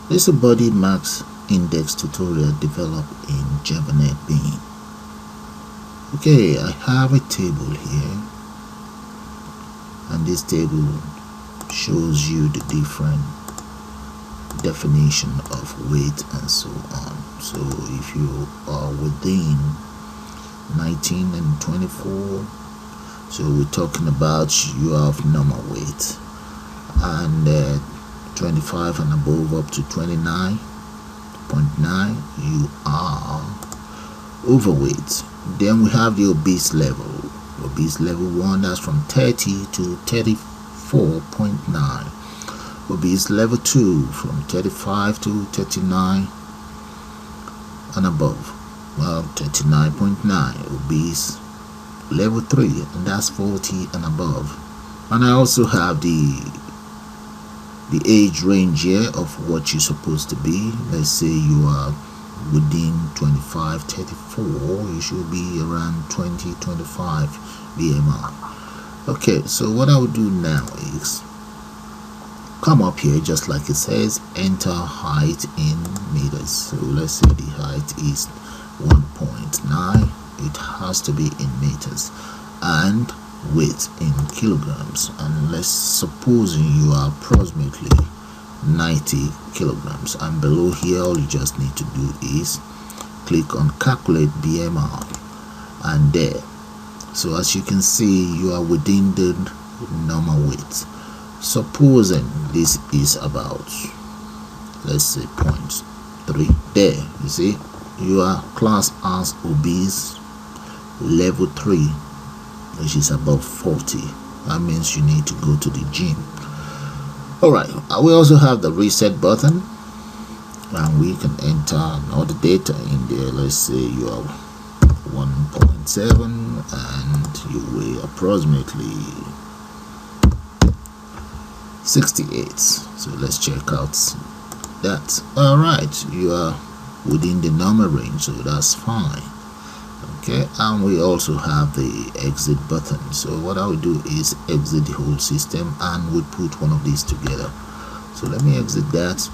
This is a body mass index tutorial developed in jButtons. Okay, I have a table here, and this table shows you the different definition of weight and so on. So if you are within 19 and 24, so we're talking about you have normal weight, and 25 and above up to 29.9 you are overweight. Then we have the obese level 1, that's from 30 to 34.9. obese level 2 from 35 to 39 and above, well, 39.9. obese level 3, and that's 40 and above. And I also have the age range here of what you're supposed to be. Let's say you are within 25 34, you should be around 20-25 BMI. Okay, so what I would do now is come up here, just like it says, enter height in meters. So let's say the height is 1.9, it has to be in meters, and weight in kilograms, and let's supposing you are approximately 90 kilograms. And below here, all you just need to do is click on calculate BMI, and there, so as you can see, you are within the normal weight. Supposing this is about, let's say, 0.3, there you see you are classed as obese level 3, which is above 40. That means you need to go to the gym. Alright, we also have the reset button, and we can enter all the data in there. Let's say you are 1.7 and you weigh approximately 68. So let's check out that. Alright, you are within the normal range, so that's fine. Okay, and we also have the exit button. So what I will do is exit the whole system, and we put one of these together. So let me exit that,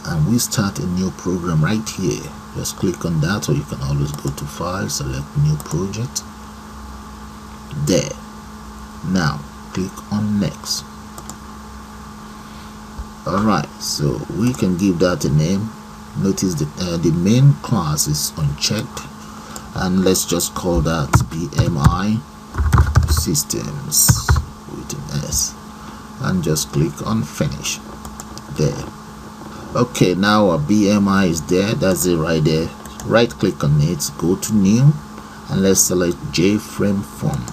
and we start a new program right here. Just click on that, or you can always go to file, select new project. There. Now click on next. Alright, so we can give that a name. Notice the main class is unchecked, and let's just call that BMI systems with an S, and just click on finish. There. Okay, now our BMI is there. That's it right there. Right click on it, go to new, and let's select JFrame form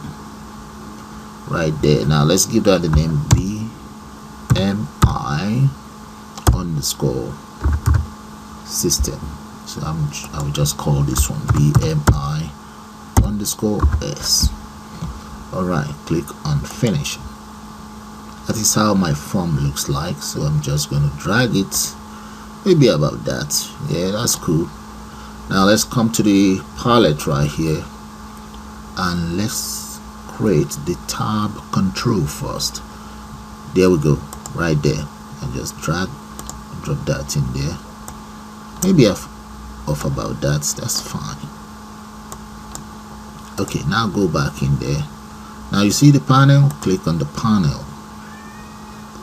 right there. Now let's give that the name BMI underscore system. So I will just call this one BMI underscore S. Alright, click on finish. That is how my form looks like. So I'm just going to drag it maybe about that. Yeah, that's cool. Now let's come to the palette right here, and let's create the tab control first. There we go, right there. And just drop that in there. Maybe off about that, that's fine. Okay, now go back in there. Now you see the panel, click on the panel,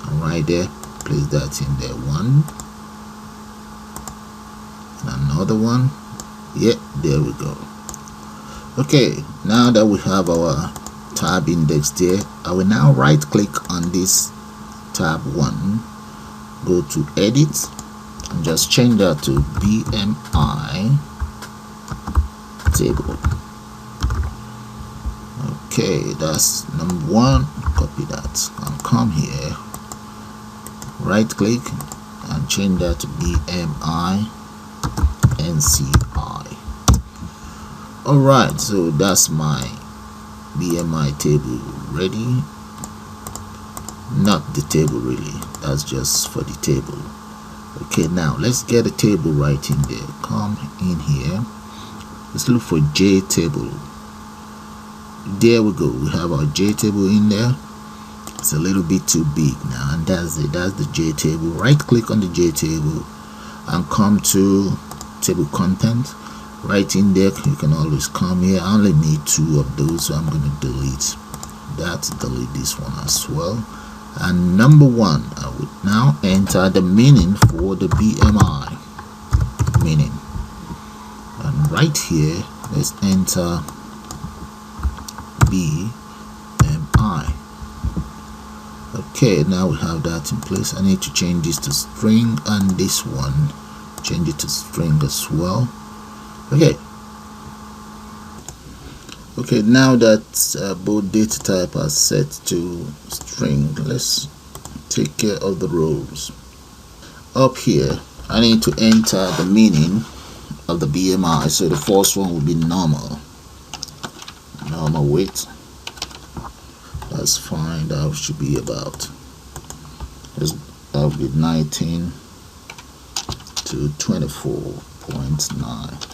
and right there place that in there. One, another one. Yeah, there we go. Okay, now that we have our tab index there, I will now right click on this tab 1, go to edit, and just change that to BMI table. Okay, that's number 1. Copy that and come here, right click, and change that to BMI NCI. Alright, so that's my BMI table ready. Not the table really, that's just for the table. Okay, now let's get a table right in there. Come in here, let's look for JTable. There we go, we have our JTable in there. It's a little bit too big now, and that's it. That's the jTable. Right click on the jTable and come to table content. Right in there, you can always come here. I only need 2 of those, so I'm going to delete that, delete this one as well. And number 1, I would now enter the meaning for the BMI meaning, and right here let's enter BMI. Okay, now we have that in place. I need to change this to string, and this one change it to string as well. Okay, now that both data type are set to string, let's take care of the rows. Up here I need to enter the meaning of the BMI. So the first one will be normal weight. That's fine. That should be about, that will be 19 to 24.9.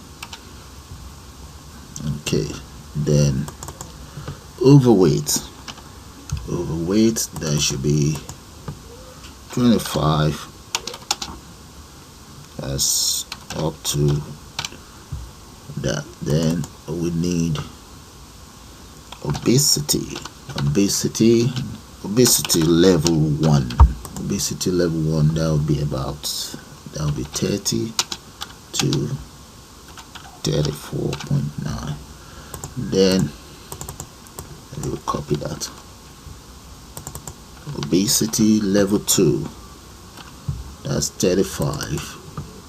Okay, then overweight, that should be 25. That's up to that. Then we need obesity level 1. Obesity level 1, that will be about, that will be 30 to 34.9. Then we will copy that. Obesity level 2, that's 35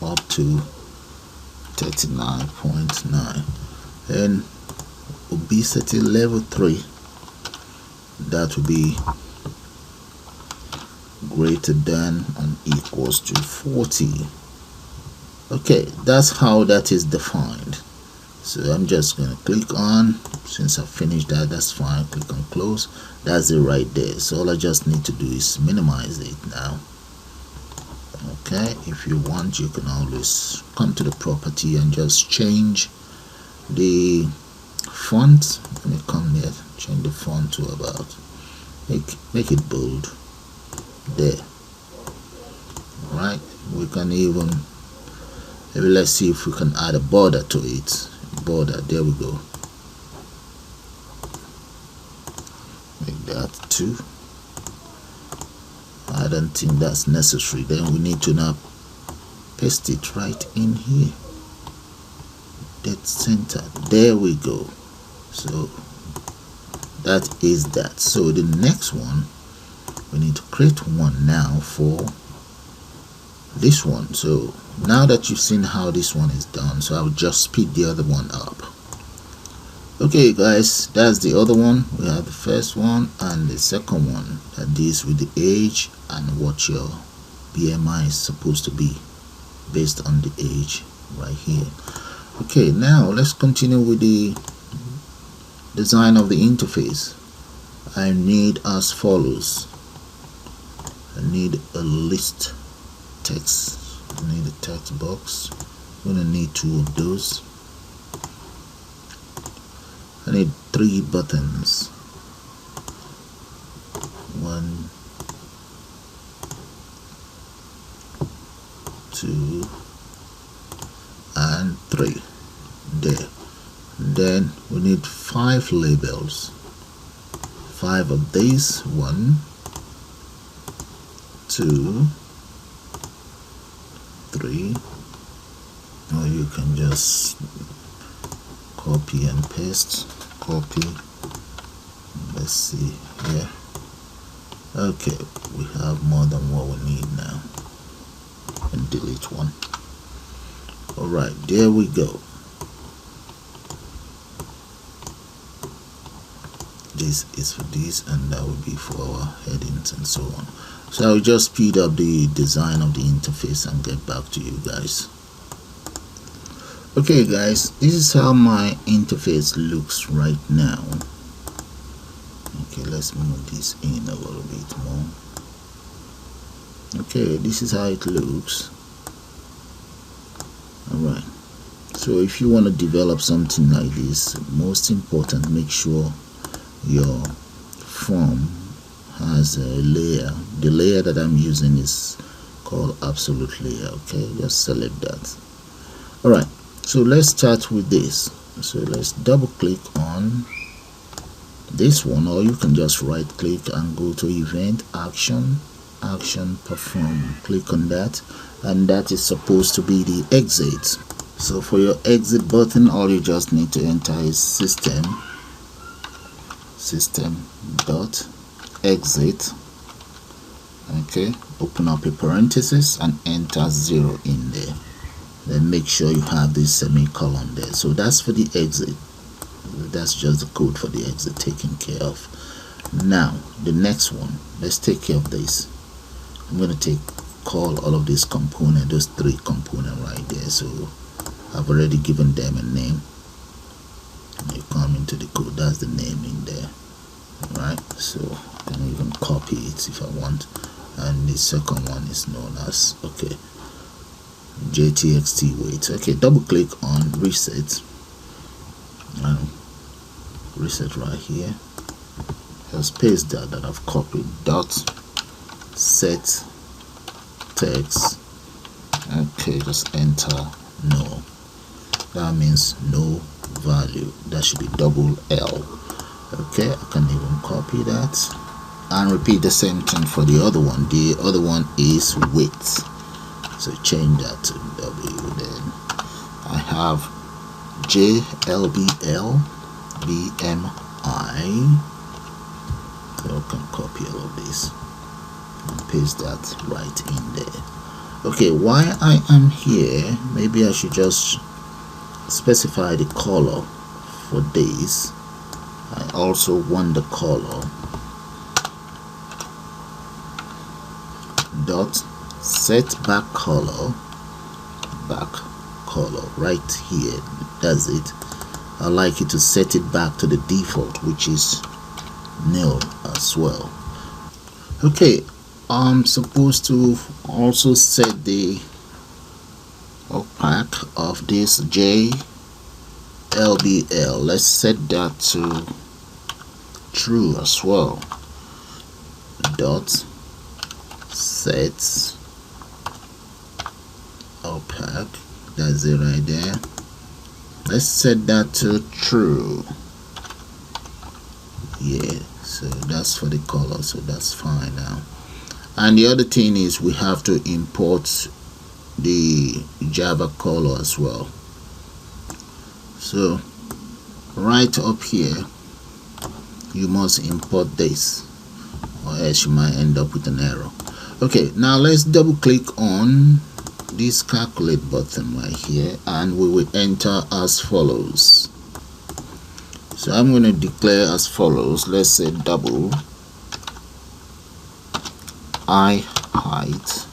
up to 39.9. And obesity level 3, that will be greater than and equals to 40. Okay, that's how that is defined. So I'm just going to click on, since I finished that, that's fine. Click on close. That's it right there. So all I just need to do is minimize it now. Okay, if you want, you can always come to the property and just change the font. Let me come here, change the font to about, make it bold there. Right, we can even, maybe let's see if we can add a border to it. Border, there we go. Make that 2. I don't think that's necessary. Then we need to now paste it right in here, dead center. There we go. So that is that. So the next one, we need to create one now for this one. So now that you've seen how this one is done, so I'll just speed the other one up. Okay guys, that's the other one. We have the first one and the second one that deals with the age and what your BMI is supposed to be based on the age right here. Okay, now let's continue with the design of the interface. I need as follows. I need a list text. I need a text box. I'm gonna need 2 of those. I need 3 buttons. 1, 2, and 3. There. Then we need 5 labels. 5 of these. 1, 2, 3. Or you can just copy and paste. Copy. Let's see here. Okay, we have more than what we need now. And delete one. Alright, there we go. This is for this, and that will be for our headings and so on. So I'll just speed up the design of the interface and get back to you guys. Okay guys, this is how my interface looks right now. Okay, let's move this in a little bit more. Okay, this is how it looks. Alright, so if you want to develop something like this, most important, make sure your form has a layer. The layer that I'm using is called absolute layer. Okay, just select that. Alright, so let's start with this. So let's double click on this one, or you can just right click and go to event, action, perform. Click on that, and that is supposed to be the exit. So for your exit button, all you just need to enter is system dot exit. Okay, open up a parenthesis and enter 0 in there. Then make sure you have this semicolon there. So that's for the exit. That's just the code for the exit taken care of. Now the next one, let's take care of this. I'm going to call all of these components, those 3 components right there. So I've already given them a name. You come into the code, that's the name in there. Right, so I can even copy it if I want. And the second one is known as, okay, jTXT weight. Okay, double click on reset. Reset right here. Just paste that I've copied. Dot set text. Okay, just enter no. That means no value. That should be double L. Okay, I can even copy that and repeat the same thing for the other one. The other one is width, so change that to W. Then I have jLabel BMI. So I can copy all of this and paste that right in there. Okay, while I am here, maybe I should just specify the color for this. I also want the color dot set back color right here. That's it. I like you to set it back to the default, which is nil as well. Okay, I'm supposed to also set the opaque of this jLabel. Let's set that to true as well. Dot set opaque, that's it right there. Let's set that to true. Yeah, so that's for the color, so that's fine now. And the other thing is we have to import the Java color as well. So right up here you must import this, or else you might end up with an error. Okay, now let's double click on this calculate button right here, and we will enter as follows. So I'm going to declare as follows. Let's say double I height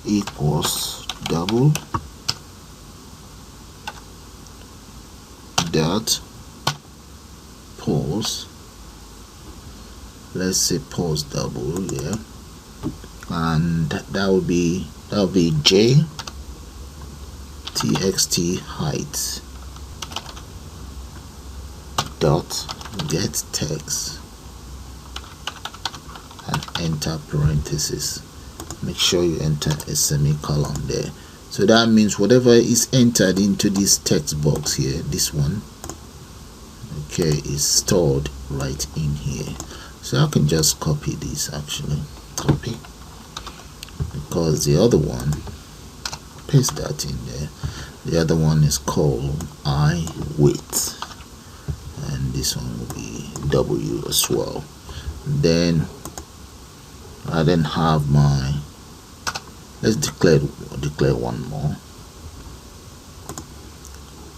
equals double dot pause. Let's say pause double, yeah, and that will be jTXT height dot get text and enter parenthesis. Make sure you enter a semicolon there. So that means whatever is entered into this text box here, this one, okay, is stored right in here. So I can just copy this, actually copy, because the other one, paste that in there. The other one is called I width, and this one will be W as well. Then I then have my, let's declare one more,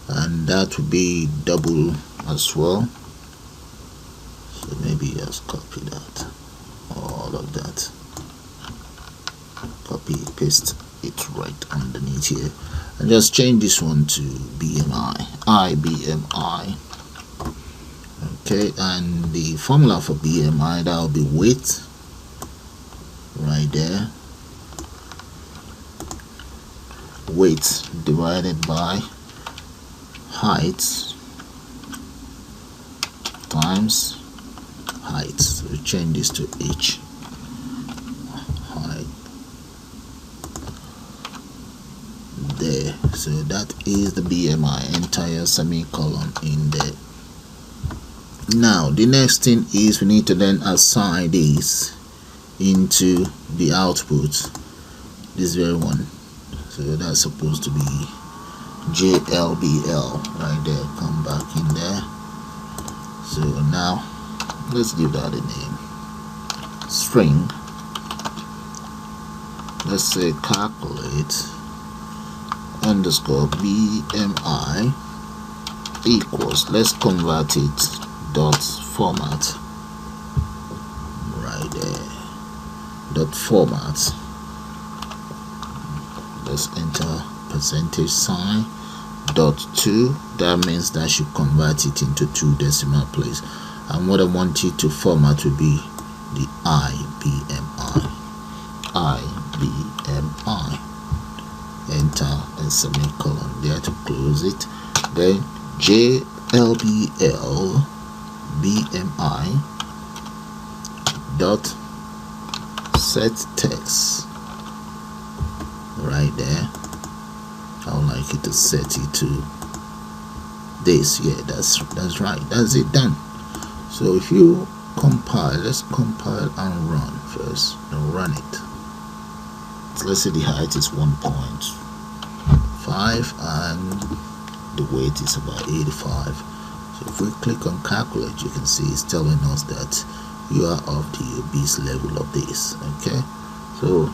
and that will be double as well. So maybe just copy that, all of that, copy, paste it right underneath here, and just change this one to BMI, BMI. Okay, and the formula for BMI, that will be weight right there, weight divided by height times height, so we change this to h height. There, so that is the BMI, entire semicolon in there. Now the next thing is we need to then assign this into the output, this very one. So that's supposed to be jLabel right there. Come back in there. So now let's give that a name, string. Let's say calculate underscore BMI equals, let's convert it, dot format right there, dot format. Let's enter percentage sign dot 2. That means that should convert it into 2 decimal place, and what I want it to format will be the IBMI. Enter a semicolon there to close it. Then jLabel BMI dot set text right there. I would like you to set it to this. Yeah, that's right. That's it, done. So if you compile, let's compile and run first, and run it. So let's say the height is 1.5 and the weight is about 85. So if we click on calculate, you can see it's telling us that you are of the obese level of this. Okay, so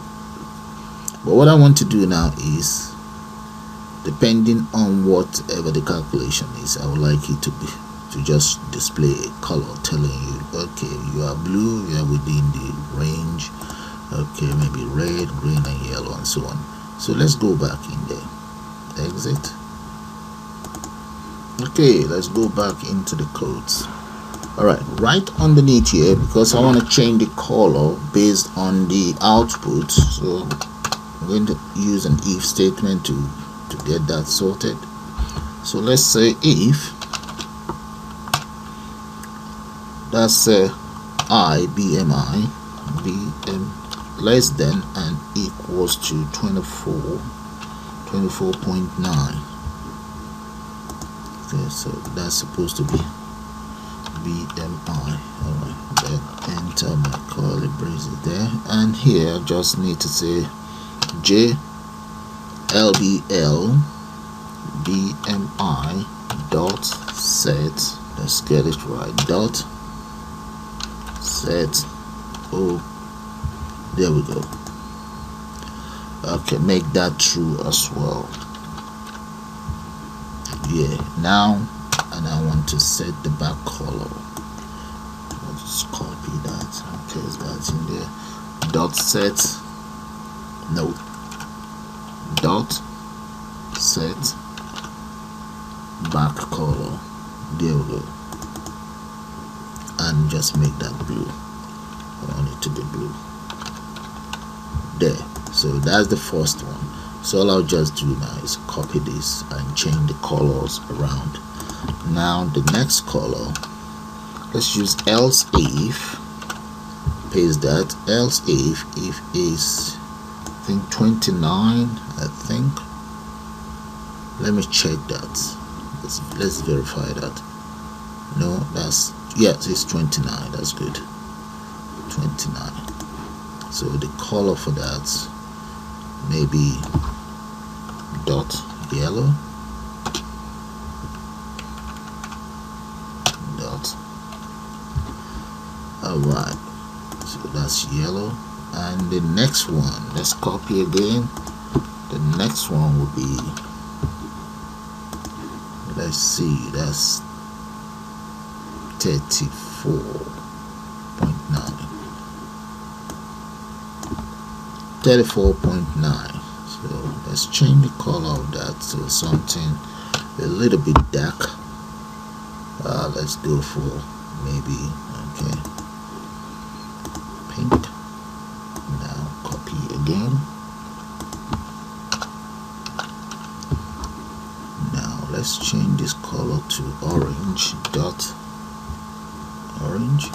but what I want to do now is, depending on whatever the calculation is, I would like it to just display a color telling you, okay, you are blue, you are within the range. Okay, maybe red, green and yellow and so on. So let's go back in there, exit. Okay, let's go back into the codes. Alright, right underneath here, because I want to change the color based on the output, so I'm going to use an if statement to get that sorted. So let's say if that's IBMI BM less than and equals to 24.9. Okay, so that's supposed to be BMI. Alright, then enter my curly braces there, and here I just need to say jLabel BMI dot set, let's get it right, dot set. Oh, there we go. Okay, make that true as well. Yeah, now, and I want to set the back color. I'll just copy that. Okay, that's in there. Dot set, no, dot set back color. There we go. And just make that blue. I want it to be blue. There. So that's the first one. So all I'll just do now is copy this and change the colors around. Now the next color, let's use else if, paste that, else if is I think 29, I think. Let me check that. Let's verify that. No, that's, yes, it's 29. That's good. 29. So the color for that maybe dot yellow, dot. Alright, so that's yellow. And the next one, let's copy again. The next one will be, let's see, that's 34.9. 34.9. So let's change the color of that to something a little bit dark. Let's go for maybe, okay, pink. Now copy again. Now let's change this color to orange, dot orange.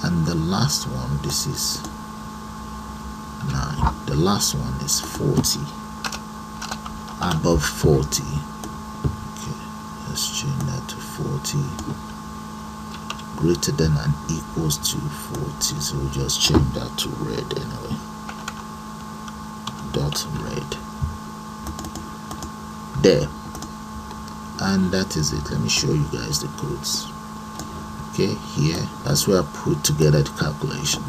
and the last one, this is 9. The last one is 40, above 40. Okay, let's change that to 40, greater than and equals to 40. So we'll just change that to red anyway, dot red there, and that is it. Let me show you guys the codes. Okay, here that's where I put together the calculation,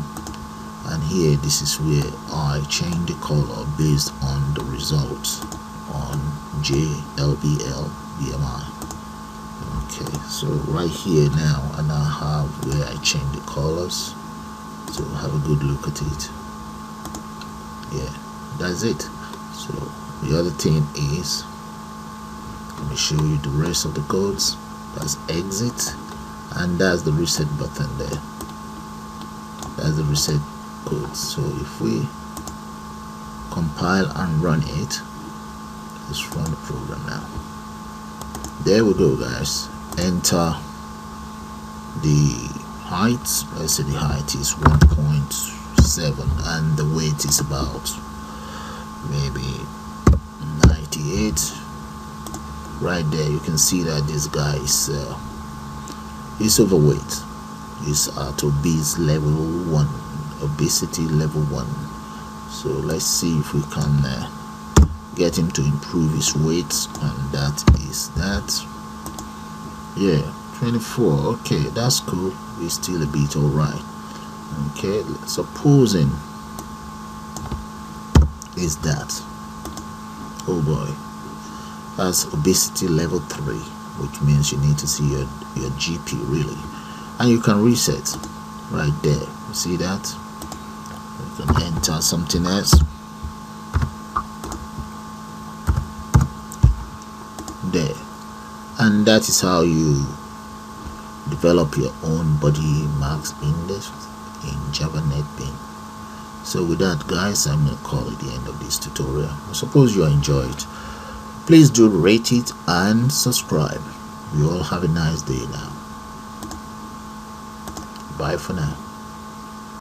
and here this is where I change the color based on the results on jLabel BMI. Okay, so right here now, and I have where I change the colors, so have a good look at it. Yeah, that's it. So the other thing is, let me show you the rest of the codes. That's exit, and that's the reset button there. That's the reset code. So if we compile and run it, let's run the program now. There we go, guys. Enter the height. Let's say the height is 1.7 and the weight is about maybe 98. Right there you can see that this guy is overweight. He's at obese level 1, obesity level 1. So let's see if we can get him to improve his weight, and that is that. Yeah, 24. Okay, that's cool. He's still a bit alright. Okay, supposing is that, oh boy, that's obesity level 3, which means you need to see your GP really, and you can reset right there. You see that? You can enter something else there, and that is how you develop your own body mass index in Java NetBeans. So with that, guys, I'm going to call it the end of this tutorial. I suppose you enjoyed. Please do rate it and subscribe. You all have a nice day now. Bye for now.